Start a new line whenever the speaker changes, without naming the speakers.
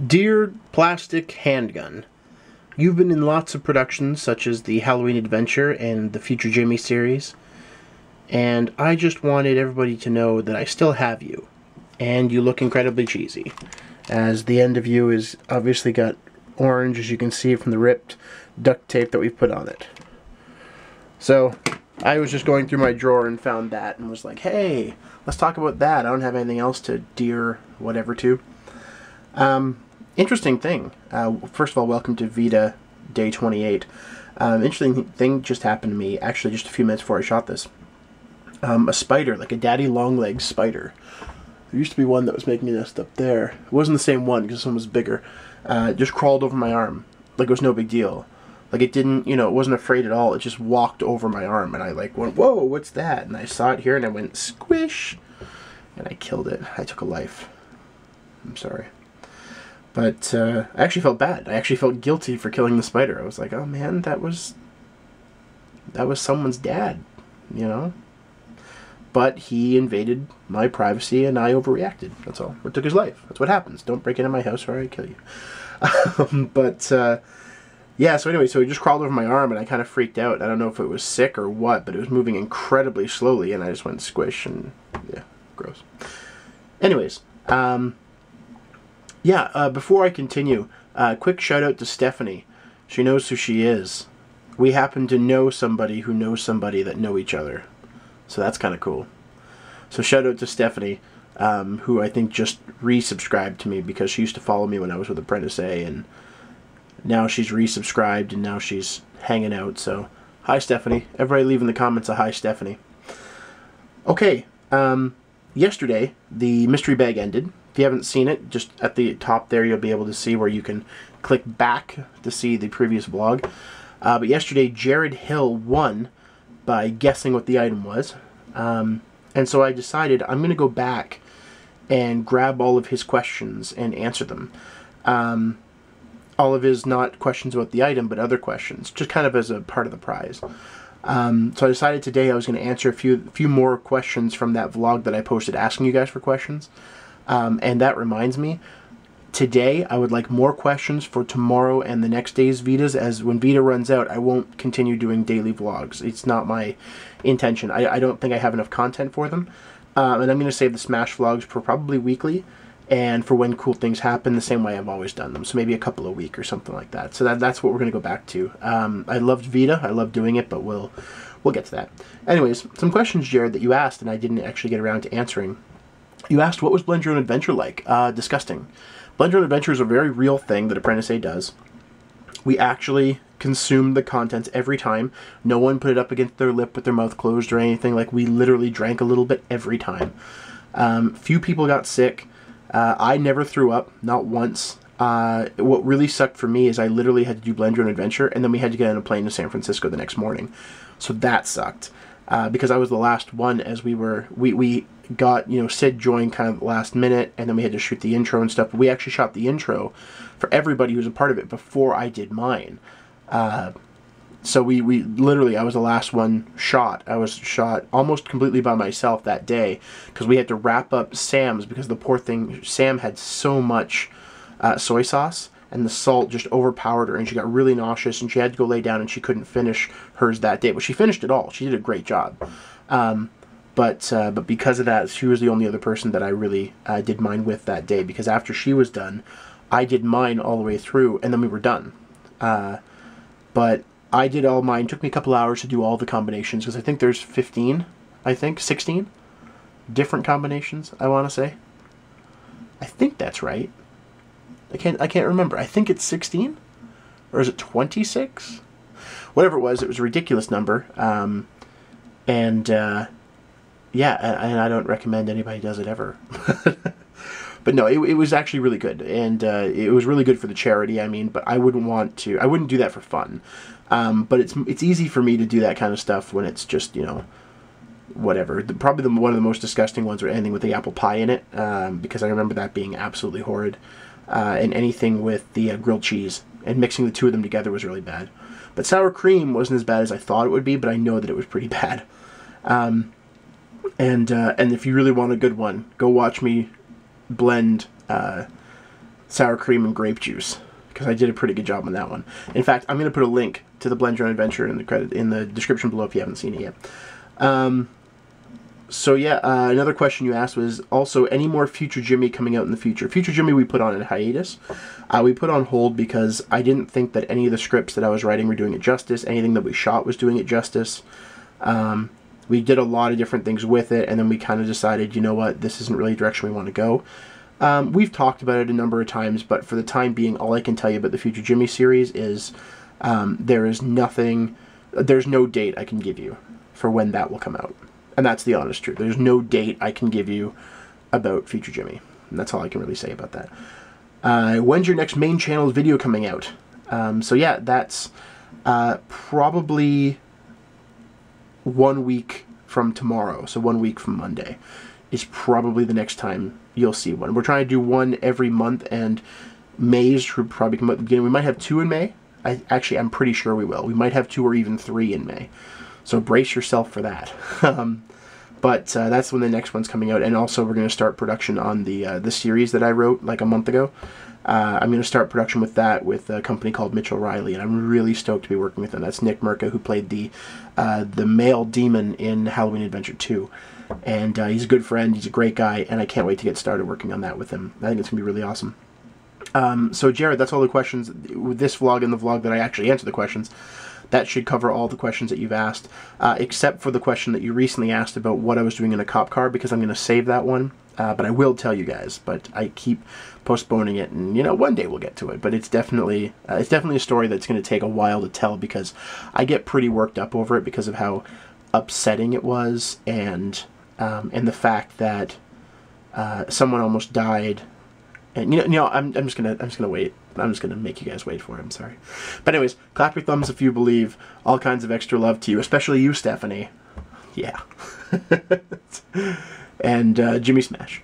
Dear Plastic Handgun, you've been in lots of productions such as the Halloween Adventure and the Future Jimmy series, and I just wanted everybody to know that I still have you, and you look incredibly cheesy, as the end of you is obviously got orange, as you can see from the ripped duct tape that we've put on it. So, I was just going through my drawer and found that and was like, hey, let's talk about that. I don't have anything else to dear whatever to. Interesting thing. First of all, welcome to VEDA Day 28. Interesting thing just happened to me, actually just a few minutes before I shot this. A spider, like a daddy long-legged spider. There used to be one that was making a nest up there. It wasn't the same one because this one was bigger. Just crawled over my arm. Like it was no big deal. Like it didn't, it wasn't afraid at all. It just walked over my arm and I like went, whoa, what's that? And I saw it here and I went, squish! And I killed it. I took a life. I'm sorry. But I actually felt bad. I actually felt guilty for killing the spider. I was like, oh man, that was someone's dad, But he invaded my privacy and I overreacted. That's all. Or took his life. That's what happens. Don't break into my house or I kill you. Yeah, so anyway, so he just crawled over my arm and I kind of freaked out. I don't know if it was sick or what, but it was moving incredibly slowly and I just went squish and yeah, gross. Anyways, before I continue, quick shout out to Stephanie. She knows who she is. We happen to know somebody who knows somebody that know each other. So that's kind of cool. So shout out to Stephanie, who I think just resubscribed to me because she used to follow me when I was with Apprentice A, and now she's resubscribed and now she's hanging out. So hi Stephanie. Everybody leave in the comments a hi Stephanie. Okay, yesterday the mystery bag ended. If you haven't seen it, just at the top there you'll be able to see where you can click back to see the previous vlog. But yesterday Jared Hill won by guessing what the item was. And so I decided I'm going to go back and grab all of his questions and answer them. All of his, not questions about the item, but other questions, just kind of as a part of the prize. So I decided today I was going to answer a few more questions from that vlog that I posted asking you guys for questions. And that reminds me, today I would like more questions for tomorrow and the next day's VEDAs, as when VEDA runs out I won't continue doing daily vlogs. It's not my intention. I don't think I have enough content for them. And I'm going to save the Smash vlogs for probably weekly and for when cool things happen the same way I've always done them. So maybe a couple a week or something like that. So that's what we're going to go back to. I loved VEDA. I loved doing it, but we'll get to that. Anyways, some questions, Jared, that you asked and I didn't actually get around to answering. You asked, what was Blend Your Own Adventure like? Disgusting. Blend Your Own Adventure is a very real thing that Apprentice A does. We actually consumed the contents every time. No one put it up against their lip with their mouth closed or anything. Like, we literally drank a little bit every time. Few people got sick. I never threw up, not once. What really sucked for me is I literally had to do Blend Your Own Adventure, and then we had to get on a plane to San Francisco the next morning. So that sucked. Because I was the last one, as we got, Sid joined kind of last minute, and then we had to shoot the intro and stuff. But we actually shot the intro for everybody who was a part of it before I did mine. So we literally, I was the last one shot. I was shot almost completely by myself that day, because we had to wrap up Sam's, because the poor thing, Sam had so much soy sauce, and the salt just overpowered her, and she got really nauseous, and she had to go lay down, and she couldn't finish hers that day. But she finished it all. She did a great job. But because of that, she was the only other person that I really did mine with that day, because after she was done, I did mine all the way through, and then we were done. But I did all mine. It took me a couple hours to do all the combinations, because I think there's 16 different combinations, I want to say. I think that's right. I can't remember. I think it's 16? Or is it 26? Whatever it was a ridiculous number. Yeah, and I don't recommend anybody does it ever. But no, it was actually really good, and it was really good for the charity. I mean, but I wouldn't do that for fun. But it's easy for me to do that kind of stuff when it's just, whatever. Probably one of the most disgusting ones were anything with the apple pie in it, because I remember that being absolutely horrid. And anything with the grilled cheese, and mixing the two of them together was really bad. But sour cream wasn't as bad as I thought it would be, but I know that it was pretty bad. And if you really want a good one, go watch me blend sour cream and grape juice, because I did a pretty good job on that one. In fact, I'm going to put a link to the Blend Your Own Adventure in the description below if you haven't seen it yet. So yeah, another question you asked was also any more Future Jimmy coming out in the future. Future Jimmy we put on a hiatus. We put on hold because I didn't think that any of the scripts that I was writing were doing it justice. Anything that we shot was doing it justice. We did a lot of different things with it, and then we kind of decided, you know what, this isn't really the direction we want to go. We've talked about it a number of times, but for the time being, all I can tell you about the Future Jimmy series is there's no date I can give you for when that will come out. And that's the honest truth. There's no date I can give you about Future Jimmy. And that's all I can really say about that. When's your next main channel video coming out? So yeah, that's probably 1 week from tomorrow. So 1 week from Monday is probably the next time you'll see one. We're trying to do one every month, and May's should probably come out at the beginning. We might have 2 in May. I'm pretty sure we will. We might have 2 or even 3 in May. So brace yourself for that. But that's when the next one's coming out. And also we're going to start production on the series that I wrote like a month ago. I'm going to start production with that with a company called Mitchell Riley, and I'm really stoked to be working with them. That's Nick Merca, who played the male demon in Halloween Adventure 2. And he's a good friend, he's a great guy, and I can't wait to get started working on that with him. I think it's going to be really awesome. So Jared, that's all the questions with this vlog and the vlog that I actually answer the questions. That should cover all the questions that you've asked, except for the question that you recently asked about what I was doing in a cop car, because I'm going to save that one. But I will tell you guys, but I keep postponing it, and, you know, one day we'll get to it. But it's definitely a story that's going to take a while to tell, because I get pretty worked up over it because of how upsetting it was, and the fact that someone almost died. And I'm just gonna wait. I'm just gonna make you guys wait for it. I'm sorry. But anyways, clap your thumbs if you believe. All kinds of extra love to you, especially you, Stephanie. Yeah. And Jimmy Smash.